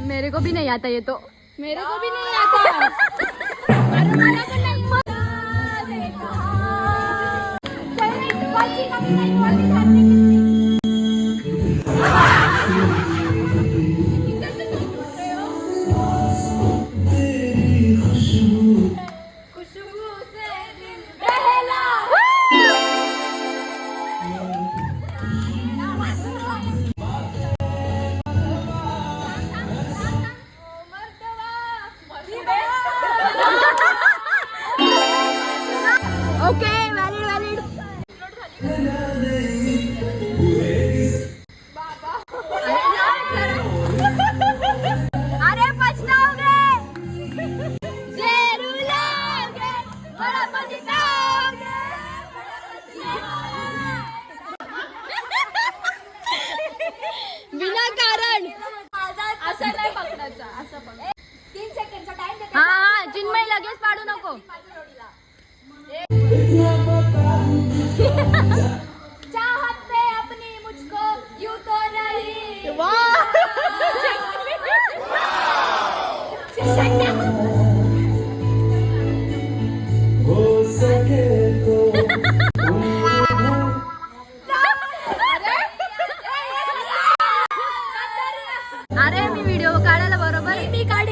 मेरे को भी नहीं आता ये तो, मेरे को भी नहीं आता। Okay, valid valid. अरे पछताओगे, जरूर लोगे, बड़ा पछताओगे। बिना कारण असं नाही पकडायचं, असं पकड. 3 सेकंडचा टाइम दे. हा चिन्मय लगेच पाडू नको. चाहते अपनी मुझको यूं तो नहीं. हो सके तो अरे मी व्हिडिओ काढायला बरोबर मी काढ